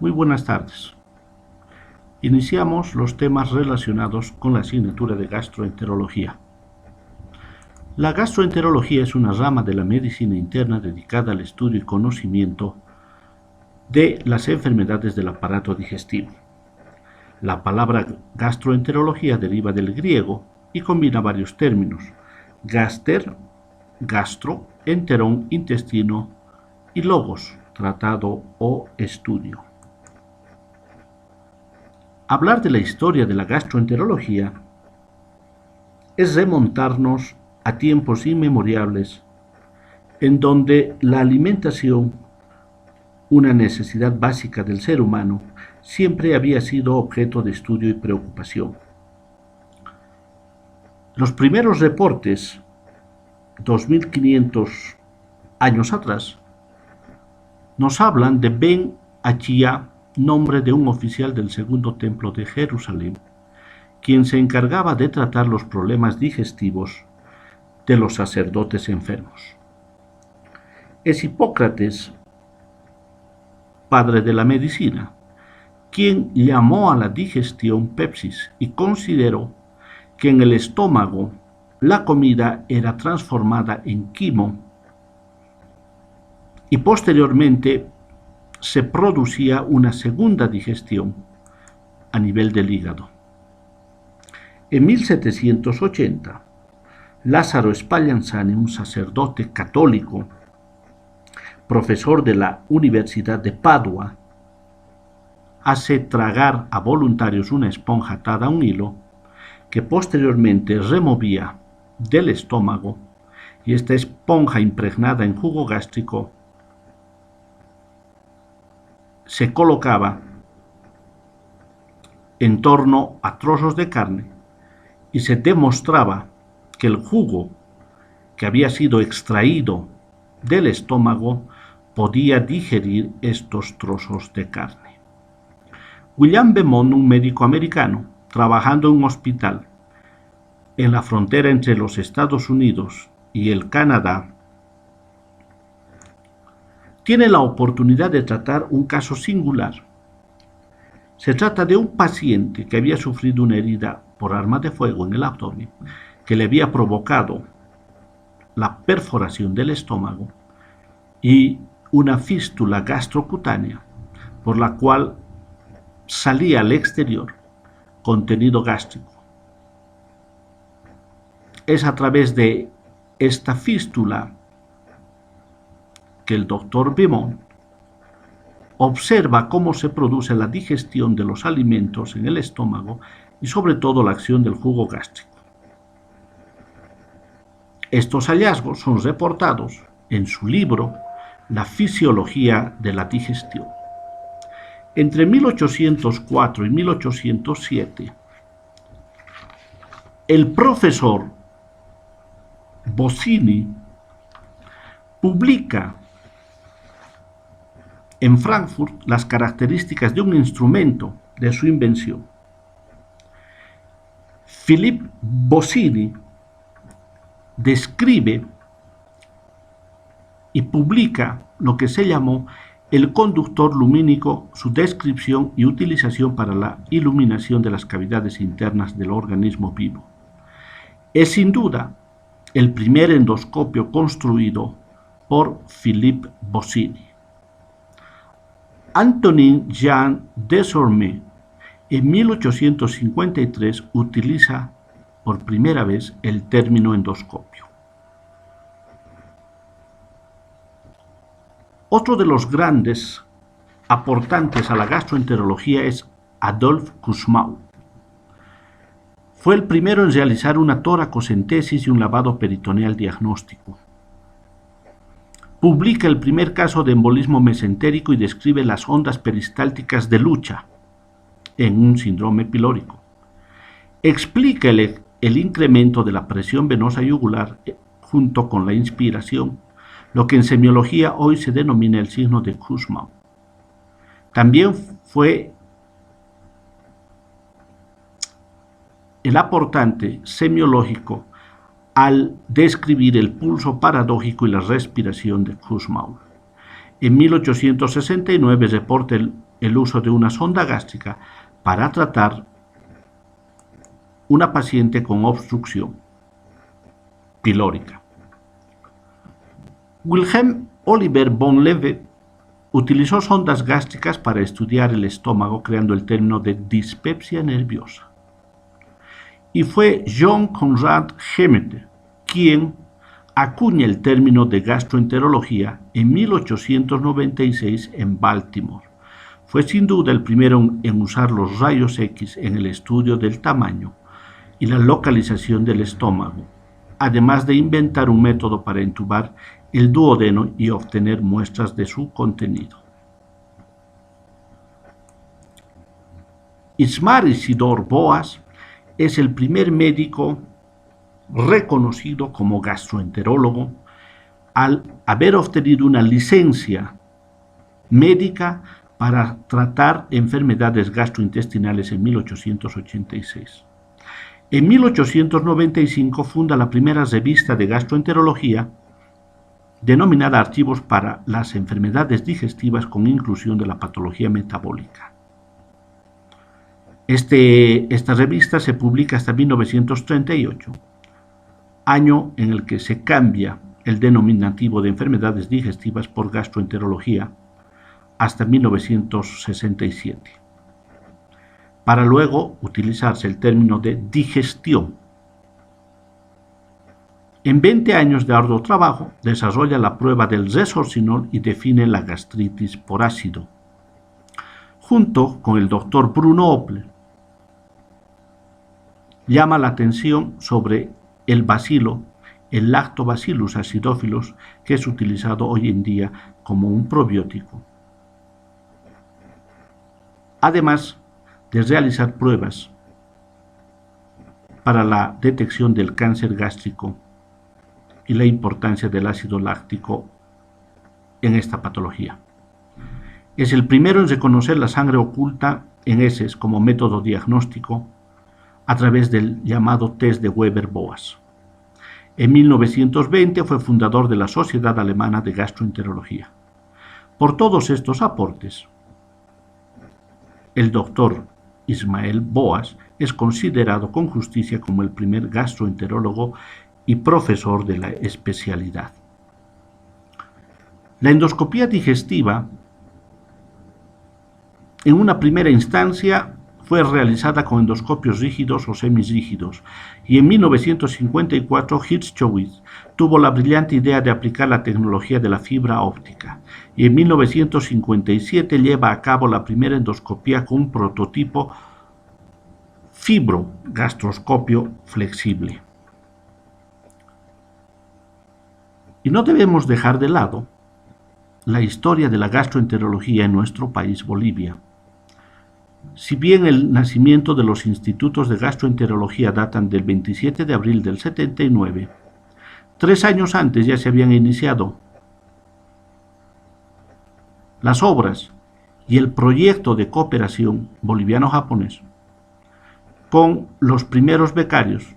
Muy buenas tardes. Iniciamos los temas relacionados con la asignatura de gastroenterología. La gastroenterología es una rama de la medicina interna dedicada al estudio y conocimiento de las enfermedades del aparato digestivo. La palabra gastroenterología deriva del griego y combina varios términos: gaster, gastro, enterón, intestino, y logos, tratado o estudio. Hablar de la historia de la gastroenterología es remontarnos a tiempos inmemorables en donde la alimentación, una necesidad básica del ser humano, siempre había sido objeto de estudio y preocupación. Los primeros reportes, 2500 años atrás, nos hablan de Ben Achia, nombre de un oficial del Segundo Templo de Jerusalén, quien se encargaba de tratar los problemas digestivos de los sacerdotes enfermos. Es Hipócrates, padre de la medicina, quien llamó a la digestión pepsis y consideró que en el estómago la comida era transformada en quimo y posteriormente se producía una segunda digestión a nivel del hígado. En 1780, Lázaro Spallanzani, un sacerdote católico, profesor de la Universidad de Padua, hace tragar a voluntarios una esponja atada a un hilo que posteriormente removía del estómago, y esta esponja impregnada en jugo gástrico se colocaba en torno a trozos de carne y se demostraba que el jugo que había sido extraído del estómago podía digerir estos trozos de carne. William Beaumont, un médico americano, trabajando en un hospital en la frontera entre los Estados Unidos y el Canadá, tiene la oportunidad de tratar un caso singular. Se trata de un paciente que había sufrido una herida por arma de fuego en el abdomen que le había provocado la perforación del estómago y una fístula gastrocutánea por la cual salía al exterior contenido gástrico. Es a través de esta fístula que el doctor Beaumont observa cómo se produce la digestión de los alimentos en el estómago y sobre todo la acción del jugo gástrico. Estos hallazgos son reportados en su libro La fisiología de la digestión. Entre 1804 y 1807, el profesor Bossini publica en Frankfurt las características de un instrumento de su invención. Philippe Bossini describe y publica lo que se llamó el conductor lumínico, su descripción y utilización para la iluminación de las cavidades internas del organismo vivo. Es sin duda el primer endoscopio construido por Philippe Bossini. Antonin Jean Desormeaux en 1853 utiliza por primera vez el término endoscopio. Otro de los grandes aportantes a la gastroenterología es Adolphe Kussmaul. Fue el primero en realizar una toracocentesis y un lavado peritoneal diagnóstico. Publica el primer caso de embolismo mesentérico y describe las ondas peristálticas de lucha en un síndrome pilórico. Explica el incremento de la presión venosa yugular junto con la inspiración, lo que en semiología hoy se denomina el signo de Kussmaul. También fue el aportante semiológico al describir el pulso paradójico y la respiración de Kussmaul. En 1869 reporta el el uso de una sonda gástrica para tratar una paciente con obstrucción pilórica. Wilhelm Oliver von Lewe utilizó sondas gástricas para estudiar el estómago, creando el término de dispepsia nerviosa. Y fue John Conrad Hammett quien acuña el término de gastroenterología en 1896 en Baltimore. Fue sin duda el primero en usar los rayos X en el estudio del tamaño y la localización del estómago, además de inventar un método para intubar el duodeno y obtener muestras de su contenido. Ismar Isidor Boas es el primer médico reconocido como gastroenterólogo al haber obtenido una licencia médica para tratar enfermedades gastrointestinales en 1886. En 1895 funda la primera revista de gastroenterología denominada Archivos para las enfermedades digestivas con inclusión de la patología metabólica. Esta revista se publica hasta 1938, año en el que se cambia el denominativo de enfermedades digestivas por gastroenterología hasta 1967, para luego utilizarse el término de digestión. En 20 años de arduo trabajo, desarrolla la prueba del resorcinol y define la gastritis por ácido, junto con el doctor Bruno Opler. Llama la atención sobre el bacilo, el Lactobacillus acidophilus, que es utilizado hoy en día como un probiótico. Además de realizar pruebas para la detección del cáncer gástrico y la importancia del ácido láctico en esta patología. Es el primero en reconocer la sangre oculta en heces como método diagnóstico a través del llamado test de Weber-Boas. En 1920 fue fundador de la Sociedad Alemana de Gastroenterología. Por todos estos aportes, el doctor Ismael Boas es considerado con justicia como el primer gastroenterólogo y profesor de la especialidad. La endoscopía digestiva, en una primera instancia, fue realizada con endoscopios rígidos o semirrígidos, y en 1954 Hirschowitz tuvo la brillante idea de aplicar la tecnología de la fibra óptica, y en 1957 lleva a cabo la primera endoscopía con un prototipo fibrogastroscopio flexible. Y no debemos dejar de lado la historia de la gastroenterología en nuestro país, Bolivia. Si bien el nacimiento de los institutos de gastroenterología datan del 27 de abril del 79, 3 años antes ya se habían iniciado las obras y el proyecto de cooperación boliviano-japonés con los primeros becarios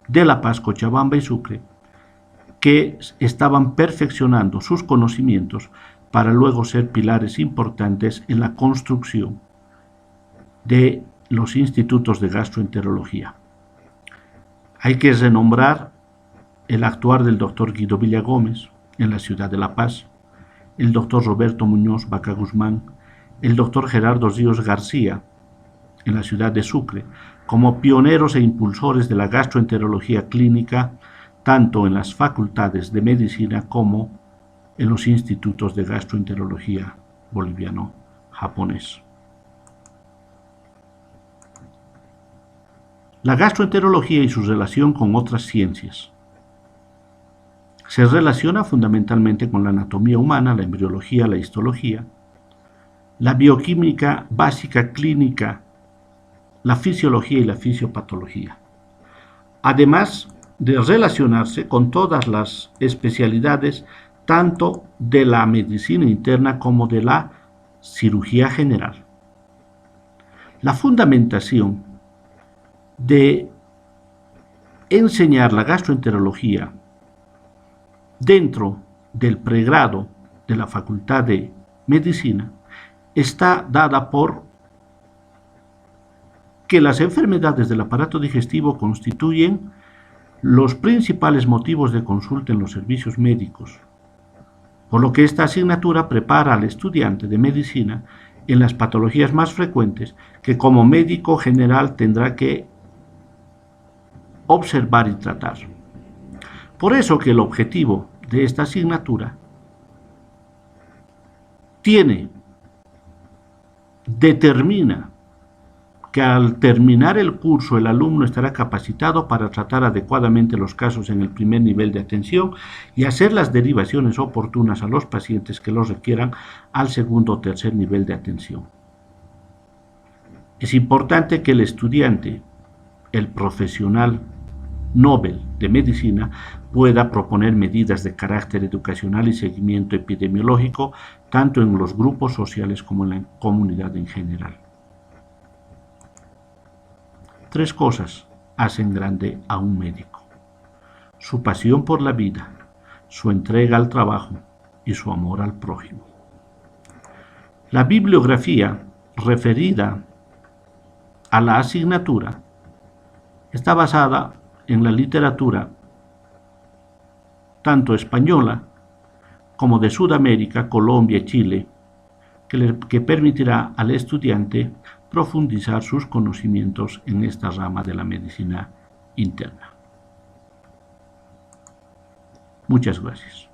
de La Paz, Cochabamba y Sucre, que estaban perfeccionando sus conocimientos para luego ser pilares importantes en la construcción de los institutos de gastroenterología. Hay que renombrar el actuar del doctor Guido Villagómez en la ciudad de La Paz, el doctor Roberto Muñoz Vaca Guzmán, el doctor Gerardo Ríos García en la ciudad de Sucre, como pioneros e impulsores de la gastroenterología clínica, tanto en las facultades de medicina como en los institutos de gastroenterología boliviano-japonés. La gastroenterología y su relación con otras ciencias. Se relaciona fundamentalmente con la anatomía humana, la embriología, la histología, la bioquímica básica clínica, la fisiología y la fisiopatología. Además de relacionarse con todas las especialidades tanto de la medicina interna como de la cirugía general. La fundamentación de enseñar la gastroenterología dentro del pregrado de la Facultad de Medicina está dada por que las enfermedades del aparato digestivo constituyen los principales motivos de consulta en los servicios médicos, por lo que esta asignatura prepara al estudiante de medicina en las patologías más frecuentes que como médico general tendrá que observar y tratar. Por eso que el objetivo de esta asignatura determina que al terminar el curso el alumno estará capacitado para tratar adecuadamente los casos en el primer nivel de atención y hacer las derivaciones oportunas a los pacientes que los requieran al segundo o tercer nivel de atención. Es importante que el estudiante, el profesional Nobel de Medicina, pueda proponer medidas de carácter educacional y seguimiento epidemiológico tanto en los grupos sociales como en la comunidad en general. 3 cosas hacen grande a un médico: su pasión por la vida, su entrega al trabajo y su amor al prójimo. La bibliografía referida a la asignatura está basada en la literatura tanto española como de Sudamérica, Colombia y Chile, que permitirá al estudiante profundizar sus conocimientos en esta rama de la medicina interna. Muchas gracias.